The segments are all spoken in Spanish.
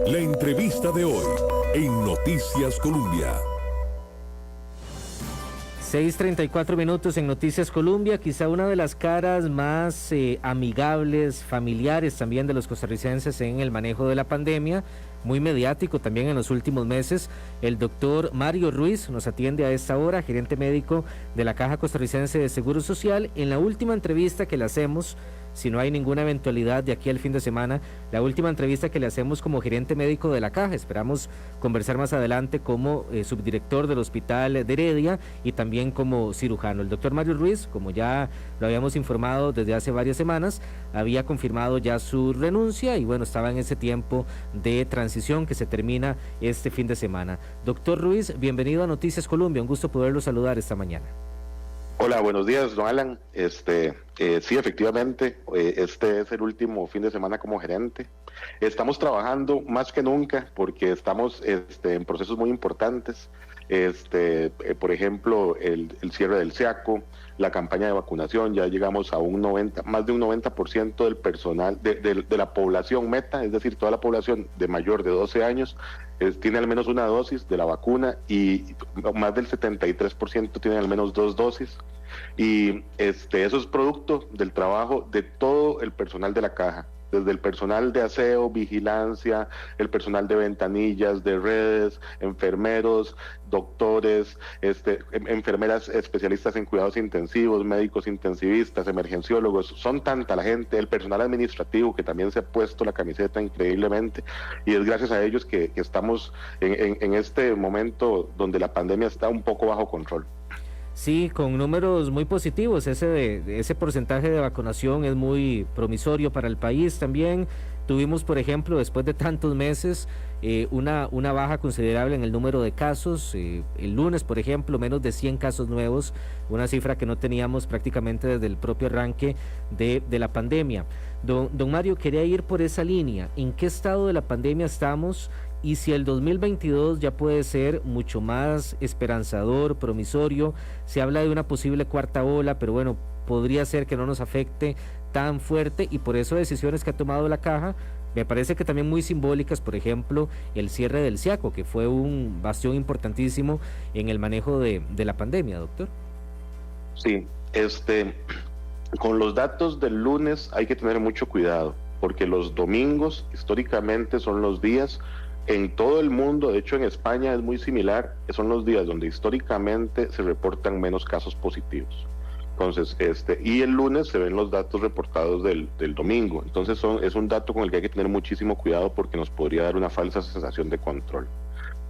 La entrevista de hoy en Noticias Colombia. 6:34 minutos en Noticias Colombia, quizá una de las caras más amigables, familiares también de los costarricenses en el manejo de la pandemia, muy mediático también en los últimos meses. El doctor Mario Ruiz nos atiende a esta hora, gerente médico de la Caja Costarricense de Seguro Social. En la última entrevista que le hacemos, si no hay ninguna eventualidad de aquí al fin de semana, la última entrevista que le hacemos como gerente médico de la Caja. Esperamos conversar más adelante como subdirector del Hospital de Heredia y también como cirujano. El doctor Mario Ruiz, como ya lo habíamos informado desde hace varias semanas, había confirmado ya su renuncia y bueno, estaba en ese tiempo de transición que se termina este fin de semana. Doctor Ruiz, bienvenido a Noticias Colombia, un gusto poderlo saludar esta mañana. Hola, buenos días, don Alan. Sí, efectivamente, este es el último fin de semana como gerente. Estamos trabajando más que nunca porque estamos en procesos muy importantes. Por ejemplo, el cierre del SEACO, la campaña de vacunación, ya llegamos a más de un 90% del personal, de la población meta, es decir, toda la población de mayor de 12 años, tiene al menos una dosis de la vacuna y más del 73% tiene al menos 2 dosis. Y eso es producto del trabajo de todo el personal de la Caja, desde el personal de aseo, vigilancia, el personal de ventanillas, de redes, enfermeros, doctores, enfermeras especialistas en cuidados intensivos, médicos intensivistas, emergenciólogos. Son tanta la gente, el personal administrativo que también se ha puesto la camiseta increíblemente, y es gracias a ellos que estamos en este momento donde la pandemia está un poco bajo control. Sí, con números muy positivos. Ese porcentaje de vacunación es muy promisorio para el país también. Tuvimos, por ejemplo, después de tantos meses, una baja considerable en el número de casos. El lunes, por ejemplo, menos de 100 casos nuevos, una cifra que no teníamos prácticamente desde el propio arranque de la pandemia. Don Mario, quería ir por esa línea. ¿En qué estado de la pandemia estamos? Y si el 2022 ya puede ser mucho más esperanzador, promisorio. Se habla de una posible cuarta ola, pero bueno, podría ser que no nos afecte tan fuerte, y por eso decisiones que ha tomado la Caja, me parece que también muy simbólicas, por ejemplo, el cierre del SEACO, que fue un bastión importantísimo en el manejo de la pandemia, doctor. Sí, con los datos del lunes hay que tener mucho cuidado, porque los domingos históricamente son los días en todo el mundo, de hecho en España es muy similar, son los días donde históricamente se reportan menos casos positivos. Entonces, y el lunes se ven los datos reportados del domingo. Entonces es un dato con el que hay que tener muchísimo cuidado porque nos podría dar una falsa sensación de control.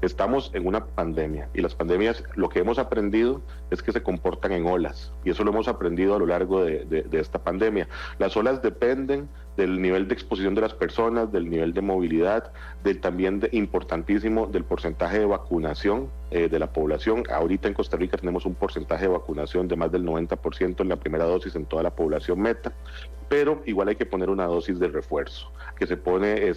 Estamos en una pandemia y las pandemias, lo que hemos aprendido es que se comportan en olas, y eso lo hemos aprendido a lo largo de esta pandemia. Las olas dependen del nivel de exposición de las personas, del nivel de movilidad, también importantísimo del porcentaje de vacunación de la población. Ahorita en Costa Rica tenemos un porcentaje de vacunación de más del 90% en la primera dosis en toda la población meta, pero igual hay que poner una dosis de refuerzo, que se pone,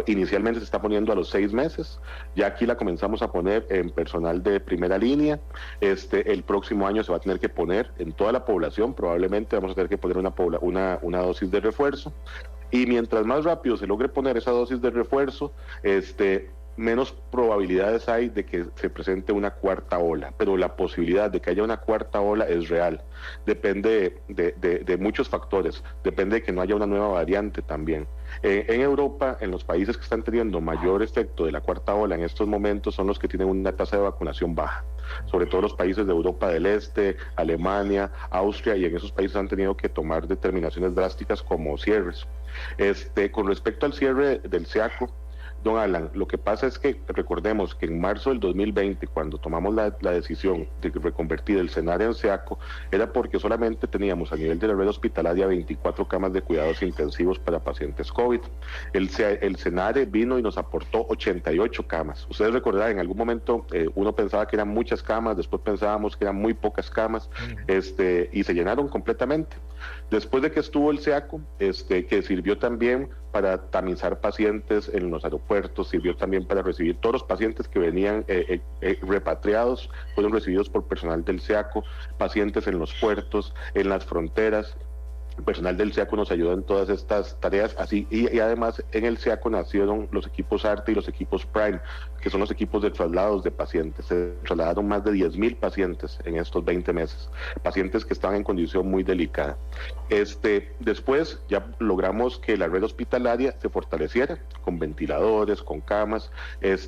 inicialmente se está poniendo a los 6 meses, ya aquí la comenzamos a poner en personal de primera línea. El próximo año se va a tener que poner en toda la población, probablemente vamos a tener que poner una dosis de refuerzo, y mientras más rápido se logre poner esa dosis de refuerzo, menos probabilidades hay de que se presente una cuarta ola, pero la posibilidad de que haya una cuarta ola es real. Depende de muchos factores, depende de que no haya una nueva variante también. En Europa, en los países que están teniendo mayor efecto de la cuarta ola en estos momentos son los que tienen una tasa de vacunación baja, sobre todo los países de Europa del Este, Alemania, Austria, y en esos países han tenido que tomar determinaciones drásticas como cierres. Con respecto al cierre del SEACO, don Alan, lo que pasa es que recordemos que en marzo del 2020, cuando tomamos la decisión de reconvertir el CENARE en SEACO, era porque solamente teníamos a nivel de la red hospitalaria 24 camas de cuidados intensivos para pacientes COVID. El CENARE vino y nos aportó 88 camas. Ustedes recordarán, en algún momento uno pensaba que eran muchas camas, después pensábamos que eran muy pocas camas, y se llenaron completamente. Después de que estuvo el SEACO, que sirvió también para tamizar pacientes en los aeropuertos, sirvió también para recibir todos los pacientes que venían repatriados, fueron recibidos por personal del SEACO, pacientes en los puertos, en las fronteras. El personal del SEACO nos ayuda en todas estas tareas, así y además en el SEACO nacieron los equipos ARTE y los equipos Prime, que son los equipos de traslados de pacientes. Se trasladaron más de 10.000 pacientes en estos 20 meses, pacientes que estaban en condición muy delicada. Después ya logramos que la red hospitalaria se fortaleciera con ventiladores, con camas.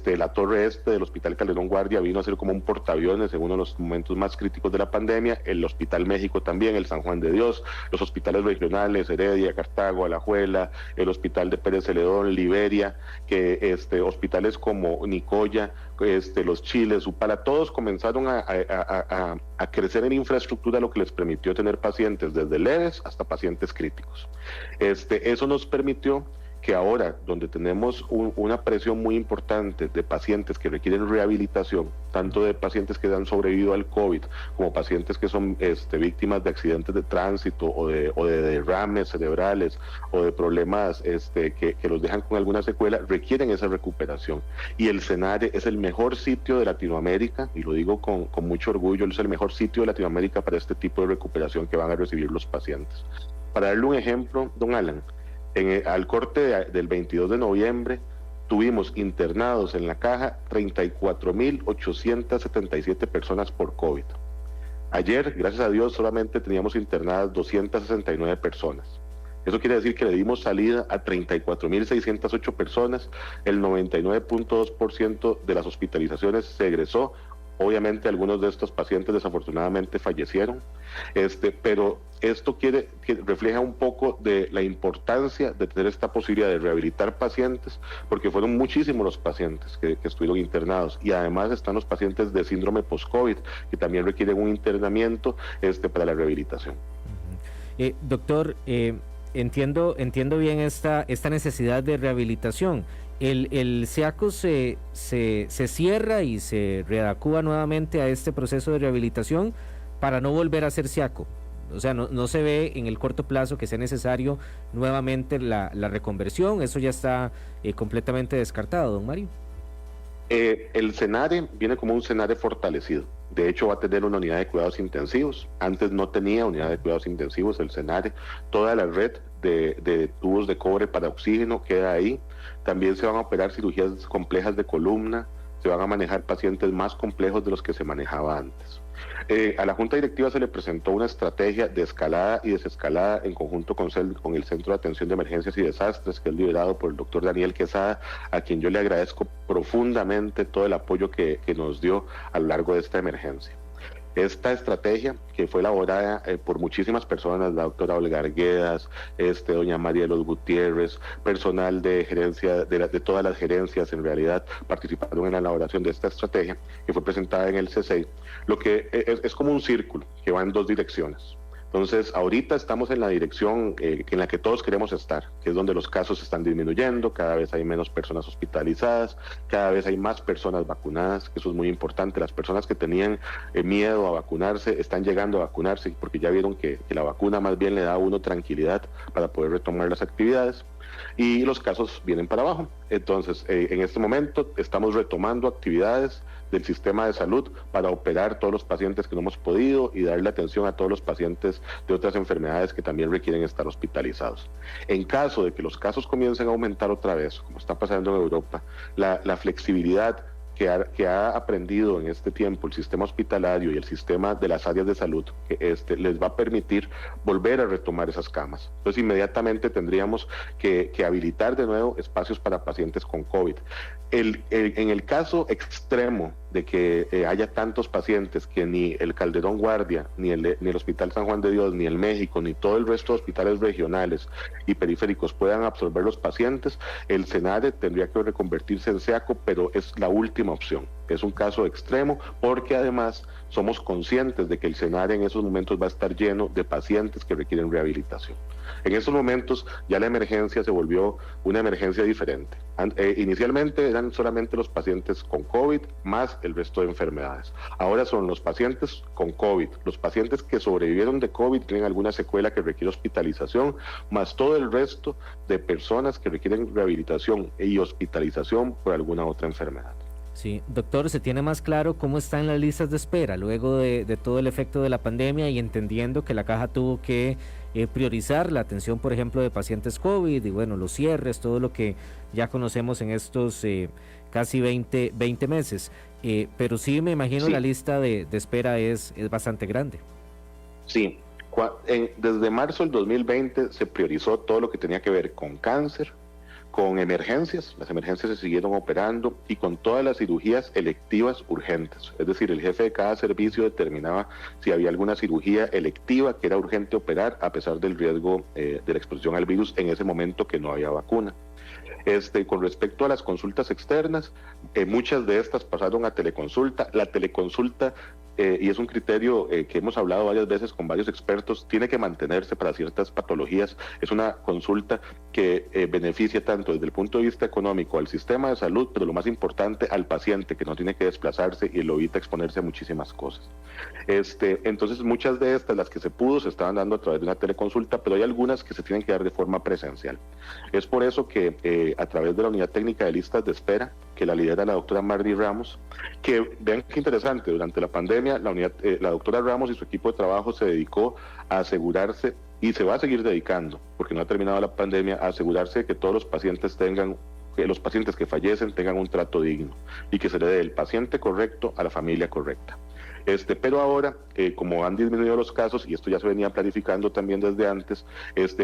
La torre este del Hospital Calderón Guardia vino a ser como un portaaviones en uno de los momentos más críticos de la pandemia. El Hospital México también, el San Juan de Dios, los hospitales regionales, Heredia, Cartago, Alajuela, el Hospital de Pérez Celedón, Liberia, que hospitales como Nicoya, los Chiles, Upala, todos comenzaron a crecer en infraestructura, lo que les permitió tener pacientes desde leves hasta pacientes críticos. Eso nos permitió que ahora, donde tenemos una presión muy importante de pacientes que requieren rehabilitación, tanto de pacientes que han sobrevivido al COVID, como pacientes que son víctimas de accidentes de tránsito o de derrames cerebrales o de problemas que los dejan con alguna secuela, requieren esa recuperación. Y el SENARE es el mejor sitio de Latinoamérica, y lo digo con mucho orgullo, es el mejor sitio de Latinoamérica para este tipo de recuperación que van a recibir los pacientes. Para darle un ejemplo, don Alan, al corte del 22 de noviembre tuvimos internados en la caja 34.877 personas por COVID. Ayer, gracias a Dios, solamente teníamos internadas 269 personas. Eso quiere decir que le dimos salida a 34.608 personas, el 99.2% de las hospitalizaciones se egresó. Obviamente algunos de estos pacientes desafortunadamente fallecieron, pero esto refleja un poco de la importancia de tener esta posibilidad de rehabilitar pacientes, porque fueron muchísimos los pacientes que estuvieron internados, y además están los pacientes de síndrome post-COVID, que también requieren un internamiento para la rehabilitación. Doctor, entiendo bien esta necesidad de rehabilitación. El SEACO se cierra y se readecúa nuevamente a este proceso de rehabilitación para no volver a ser SEACO. O sea, no se ve en el corto plazo que sea necesario nuevamente la reconversión. Eso ya está completamente descartado, don Mario. El SENARE viene como un SENARE fortalecido. De hecho, va a tener una unidad de cuidados intensivos. Antes no tenía unidad de cuidados intensivos el SENARE. Toda la red de tubos de cobre para oxígeno queda ahí. También se van a operar cirugías complejas de columna. Se van a manejar pacientes más complejos de los que se manejaba antes. A la Junta Directiva se le presentó una estrategia de escalada y desescalada en conjunto con el Centro de Atención de Emergencias y Desastres, que es liderado por el doctor Daniel Quesada, a quien yo le agradezco profundamente todo el apoyo que nos dio a lo largo de esta emergencia. Esta estrategia, que fue elaborada por muchísimas personas, la doctora Olga Arguedas, doña María de los Gutiérrez, personal de gerencia, de todas las gerencias en realidad, participaron en la elaboración de esta estrategia, que fue presentada en el CCI, lo que es como un círculo que va en dos direcciones. Entonces, ahorita estamos en la dirección en la que todos queremos estar, que es donde los casos están disminuyendo, cada vez hay menos personas hospitalizadas, cada vez hay más personas vacunadas, que eso es muy importante. Las personas que tenían miedo a vacunarse están llegando a vacunarse porque ya vieron que la vacuna más bien le da a uno tranquilidad para poder retomar las actividades. Y los casos vienen para abajo. Entonces, en este momento estamos retomando actividades del sistema de salud para operar todos los pacientes que no hemos podido y darle atención a todos los pacientes de otras enfermedades que también requieren estar hospitalizados. En caso de que los casos comiencen a aumentar otra vez, como está pasando en Europa, la flexibilidad que ha aprendido en este tiempo el sistema hospitalario y el sistema de las áreas de salud, que les va a permitir volver a retomar esas camas. Entonces, inmediatamente tendríamos que habilitar de nuevo espacios para pacientes con COVID. En el caso extremo de que haya tantos pacientes que ni el Calderón Guardia, ni el Hospital San Juan de Dios, ni el México, ni todo el resto de hospitales regionales y periféricos puedan absorber los pacientes, el SENARE tendría que reconvertirse en SEACO, pero es la última opción. Es un caso extremo porque además somos conscientes de que el SENARE en esos momentos va a estar lleno de pacientes que requieren rehabilitación. En esos momentos ya la emergencia se volvió una emergencia diferente. Inicialmente eran solamente los pacientes con COVID más el resto de enfermedades. Ahora son los pacientes con COVID, los pacientes que sobrevivieron de COVID, tienen alguna secuela que requiere hospitalización, más todo el resto de personas que requieren rehabilitación y hospitalización por alguna otra enfermedad. Sí, doctor, ¿se tiene más claro cómo están las listas de espera luego de todo el efecto de la pandemia y entendiendo que la caja tuvo que priorizar la atención, por ejemplo, de pacientes COVID y bueno, los cierres, todo lo que ya conocemos en estos casi 20 meses? Pero sí me imagino la Sí, lista de espera es bastante grande. sí. Desde marzo del 2020 se priorizó todo lo que tenía que ver con cáncer, con emergencias, las emergencias se siguieron operando y con todas las cirugías electivas urgentes. Es decir, el jefe de cada servicio determinaba si había alguna cirugía electiva que era urgente operar a pesar del riesgo de la exposición al virus en ese momento que no había vacuna. Con respecto a las consultas externas, muchas de estas pasaron a teleconsulta. La teleconsulta, y es un criterio que hemos hablado varias veces con varios expertos, tiene que mantenerse para ciertas patologías. Es una consulta que beneficia tanto desde el punto de vista económico al sistema de salud, pero lo más importante al paciente, que no tiene que desplazarse y lo evita exponerse a muchísimas cosas. Entonces, muchas de estas, las que se pudo, se estaban dando a través de una teleconsulta, pero hay algunas que se tienen que dar de forma presencial. Es por eso que a través de la Unidad Técnica de Listas de Espera, que la lidera la doctora Mardi Ramos, que vean qué interesante, durante la pandemia la doctora Ramos y su equipo de trabajo se dedicó a asegurarse, y se va a seguir dedicando, porque no ha terminado la pandemia, a asegurarse de que todos los pacientes que fallecen tengan un trato digno y que se le dé el paciente correcto a la familia correcta. Pero ahora, como han disminuido los casos, y esto ya se venía planificando también desde antes,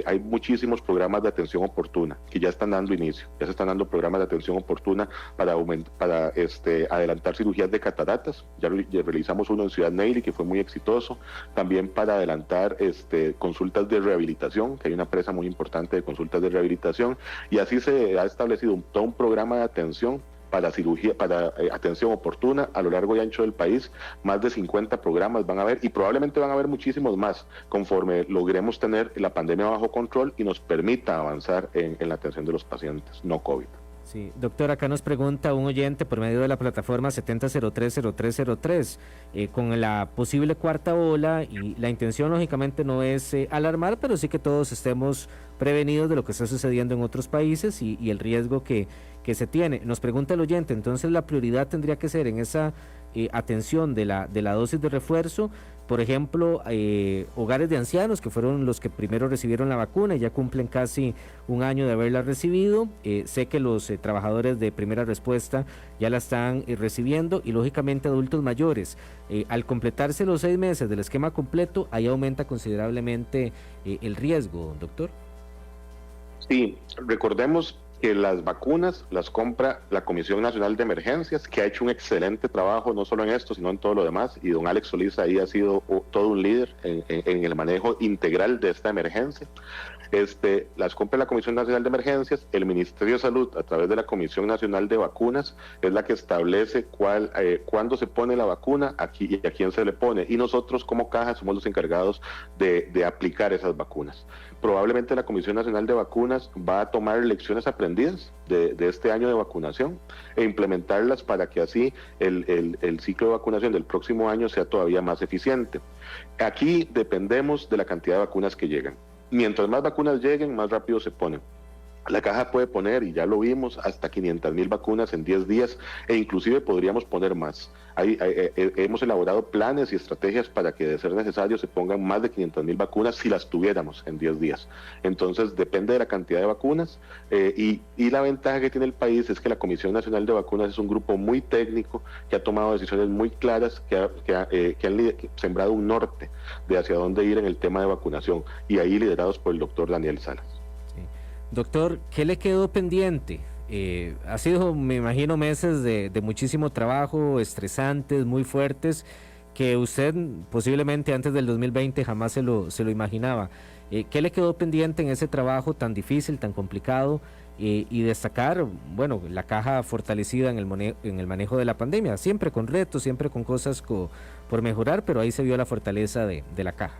hay muchísimos programas de atención oportuna que ya están dando inicio. Ya se están dando programas de atención oportuna para adelantar cirugías de cataratas. Ya realizamos uno en Ciudad Neyli que fue muy exitoso. También para adelantar consultas de rehabilitación, que hay una empresa muy importante de consultas de rehabilitación. Y así se ha establecido todo un programa de atención para cirugía, para atención oportuna a lo largo y ancho del país. Más de 50 programas van a haber, y probablemente van a haber muchísimos más conforme logremos tener la pandemia bajo control y nos permita avanzar en la atención de los pacientes no COVID. Sí, doctor, acá nos pregunta un oyente por medio de la plataforma 70030303, con la posible cuarta ola, y la intención lógicamente no es alarmar, pero sí que todos estemos prevenidos de lo que está sucediendo en otros países y el riesgo que se tiene. Nos pregunta el oyente, entonces la prioridad tendría que ser en esa atención de la dosis de refuerzo, por ejemplo, hogares de ancianos que fueron los que primero recibieron la vacuna y ya cumplen casi un año de haberla recibido. Sé que los trabajadores de primera respuesta ya la están recibiendo, y lógicamente adultos mayores. Al completarse los 6 meses del esquema completo, ahí aumenta considerablemente el riesgo, doctor. Sí, recordemos que las vacunas las compra la Comisión Nacional de Emergencias, que ha hecho un excelente trabajo no solo en esto, sino en todo lo demás, y don Alex Solís ahí ha sido todo un líder en el manejo integral de esta emergencia. Las compra la Comisión Nacional de Emergencias. El Ministerio de Salud, a través de la Comisión Nacional de Vacunas, es la que establece cuándo se pone la vacuna aquí y a quién se le pone, y nosotros como caja somos los encargados de aplicar esas vacunas. Probablemente la Comisión Nacional de Vacunas va a tomar lecciones aprendidas de este año de vacunación e implementarlas para que así el ciclo de vacunación del próximo año sea todavía más eficiente. Aquí dependemos de la cantidad de vacunas que llegan. Mientras más vacunas lleguen, más rápido se ponen. La caja puede poner, y ya lo vimos, hasta 500,000 vacunas en 10 días, e inclusive podríamos poner más. Hemos elaborado planes y estrategias para que, de ser necesario, se pongan más de 500,000 vacunas si las tuviéramos en 10 días. Entonces, depende de la cantidad de vacunas, y la ventaja que tiene el país es que la Comisión Nacional de Vacunas es un grupo muy técnico que ha tomado decisiones muy claras, que han sembrado un norte de hacia dónde ir en el tema de vacunación, y ahí liderados por el doctor Daniel Salas. Doctor, ¿qué le quedó pendiente? Ha sido, me imagino, meses de muchísimo trabajo, estresantes, muy fuertes, que usted posiblemente antes del 2020 jamás se lo imaginaba. ¿Qué le quedó pendiente en ese trabajo tan difícil, tan complicado? Y destacar, bueno, la caja fortalecida en el manejo de la pandemia, siempre con retos, siempre con cosas por mejorar, pero ahí se vio la fortaleza de la caja.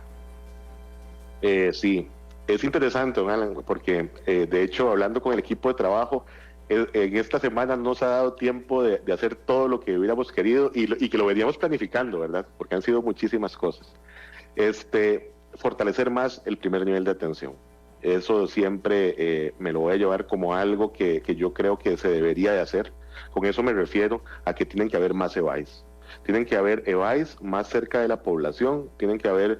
Sí. Es interesante, don Alan, porque de hecho, hablando con el equipo de trabajo, en esta semana nos ha dado tiempo de hacer todo lo que hubiéramos querido y que lo veníamos planificando, ¿verdad? Porque han sido muchísimas cosas. Fortalecer más el primer nivel de atención. Eso siempre me lo voy a llevar como algo que yo creo que se debería de hacer. Con eso me refiero a que tienen que haber más EVAIS. Tienen que haber EVAIS más cerca de la población, tienen que haber,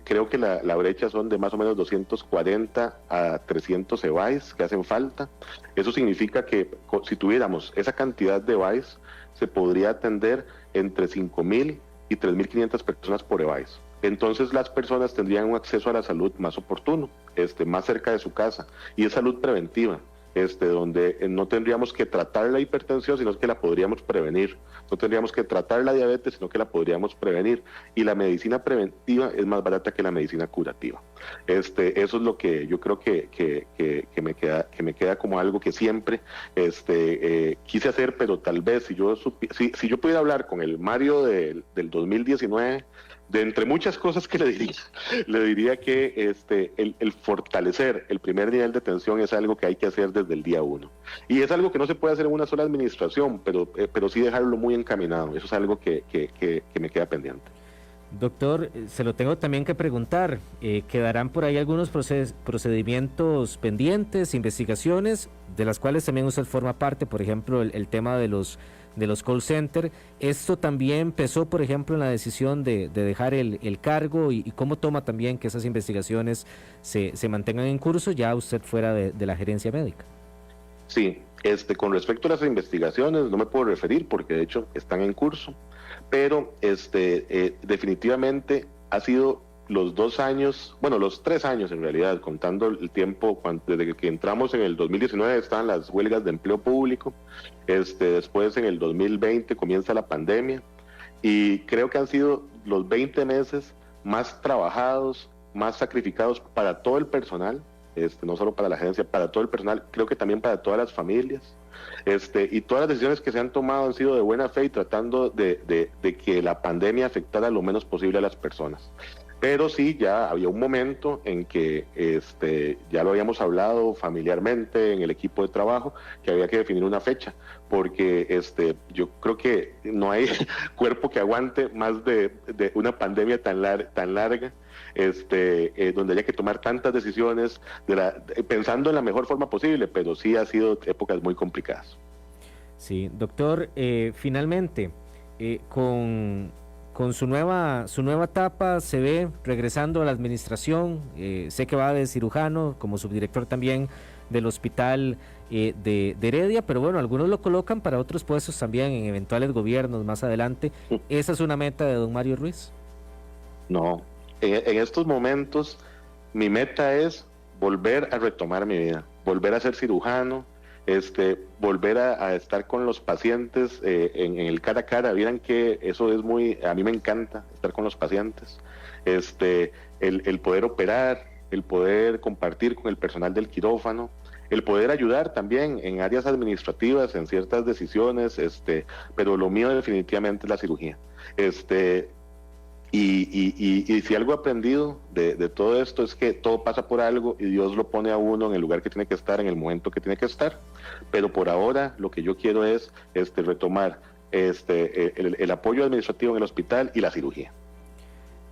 creo que la brecha son de más o menos 240 a 300 EVAIS que hacen falta. Eso significa que si tuviéramos esa cantidad de EVAIS, se podría atender entre 5.000 y 3.500 personas por EVAIS. Entonces las personas tendrían un acceso a la salud más oportuno, más cerca de su casa, y es salud preventiva. Donde no tendríamos que tratar la hipertensión, sino que la podríamos prevenir. No tendríamos que tratar la diabetes, sino que la podríamos prevenir. Y la medicina preventiva es más barata que la medicina curativa. Eso es lo que yo creo que me queda como algo que siempre quise hacer, pero tal vez si yo pudiera hablar con el Mario del 2019, de entre muchas cosas que le diría que el fortalecer el primer nivel de atención es algo que hay que hacer desde el día 1. Y es algo que no se puede hacer en una sola administración, pero sí dejarlo muy encaminado. Eso es algo que me queda pendiente. Doctor, se lo tengo también que preguntar, ¿quedarán por ahí algunos procedimientos pendientes, investigaciones, de las cuales también usted forma parte, por ejemplo, el tema de los call center? ¿Esto también pesó, por ejemplo, en la decisión de dejar el cargo y cómo toma también que esas investigaciones se mantengan en curso ya usted fuera de la gerencia médica? Sí, con respecto a las investigaciones no me puedo referir porque de hecho están en curso, pero definitivamente ha sido los 2 años, bueno, los 3 años en realidad, contando el tiempo, desde que entramos en el 2019 estaban las huelgas de empleo público, después en el 2020 comienza la pandemia, y creo que han sido los 20 meses más trabajados, más sacrificados para todo el personal, no solo para la agencia, para todo el personal, creo que también para todas las familias, y todas las decisiones que se han tomado han sido de buena fe y tratando de que la pandemia afectara lo menos posible a las personas. Pero sí, ya había un momento en que ya lo habíamos hablado familiarmente en el equipo de trabajo, que había que definir una fecha, porque yo creo que no hay cuerpo que aguante más de una pandemia tan larga, donde haya que tomar tantas decisiones pensando en la mejor forma posible, pero sí ha sido épocas muy complicadas. Sí, doctor, finalmente, con su nueva etapa, se ve regresando a la administración, sé que va de cirujano, como subdirector también del hospital de Heredia, pero bueno, algunos lo colocan para otros puestos también en eventuales gobiernos más adelante. ¿Esa es una meta de don Mario Ruiz? No, en estos momentos mi meta es volver a retomar mi vida, volver a ser cirujano, volver a estar con los pacientes en el cara a cara. Vieran que eso es a mí me encanta estar con los pacientes, el poder operar, el poder compartir con el personal del quirófano, el poder ayudar también en áreas administrativas, en ciertas decisiones, pero lo mío definitivamente es la cirugía. Y si algo he aprendido de todo esto es que todo pasa por algo y Dios lo pone a uno en el lugar que tiene que estar, en el momento que tiene que estar. Pero por ahora lo que yo quiero es retomar el apoyo administrativo en el hospital y la cirugía.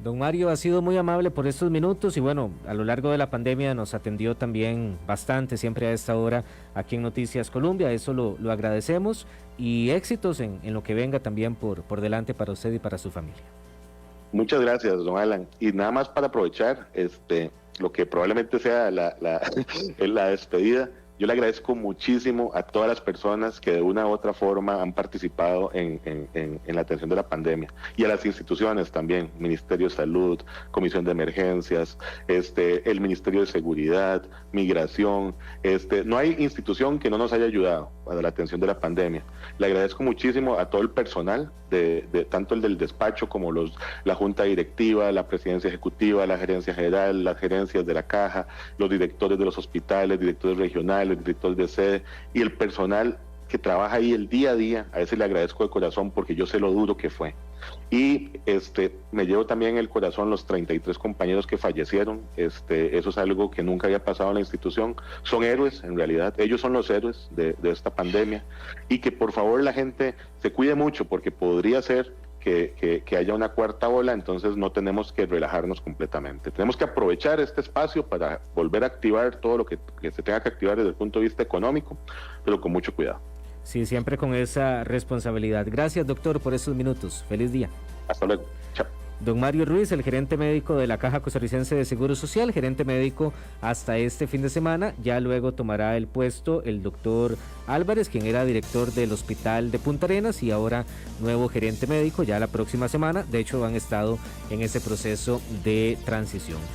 Don Mario, ha sido muy amable por estos minutos y bueno, a lo largo de la pandemia nos atendió también bastante, siempre a esta hora aquí en Noticias Colombia, eso lo agradecemos, y éxitos en lo que venga también por delante para usted y para su familia. Muchas gracias, don Alan. Y nada más para aprovechar lo que probablemente sea la despedida, yo le agradezco muchísimo a todas las personas que de una u otra forma han participado en la atención de la pandemia, y a las instituciones también, Ministerio de Salud, Comisión de Emergencias, el Ministerio de Seguridad, Migración, no hay institución que no nos haya ayudado a la atención de la pandemia. Le agradezco muchísimo a todo el personal, tanto el del despacho como la Junta Directiva, la Presidencia Ejecutiva, la Gerencia General, las gerencias de la Caja, los directores de los hospitales, directores regionales, directores de sede, y el personal que trabaja ahí el día a día. A ese le agradezco de corazón porque yo sé lo duro que fue. Y me llevo también en el corazón los 33 compañeros que fallecieron. Eso es algo que nunca había pasado en la institución. Son héroes, en realidad. Ellos son los héroes de esta pandemia. Y que por favor la gente se cuide mucho, porque podría ser que haya una cuarta ola, entonces no tenemos que relajarnos completamente. Tenemos que aprovechar este espacio para volver a activar todo lo que se tenga que activar desde el punto de vista económico, pero con mucho cuidado. Sí, siempre con esa responsabilidad. Gracias, doctor, por estos minutos. Feliz día. Hasta luego. Chao. Don Mario Ruiz, el gerente médico de la Caja Costarricense de Seguro Social, gerente médico hasta este fin de semana. Ya luego tomará el puesto el doctor Álvarez, quien era director del hospital de Punta Arenas y ahora nuevo gerente médico ya la próxima semana. De hecho, han estado en ese proceso de transición.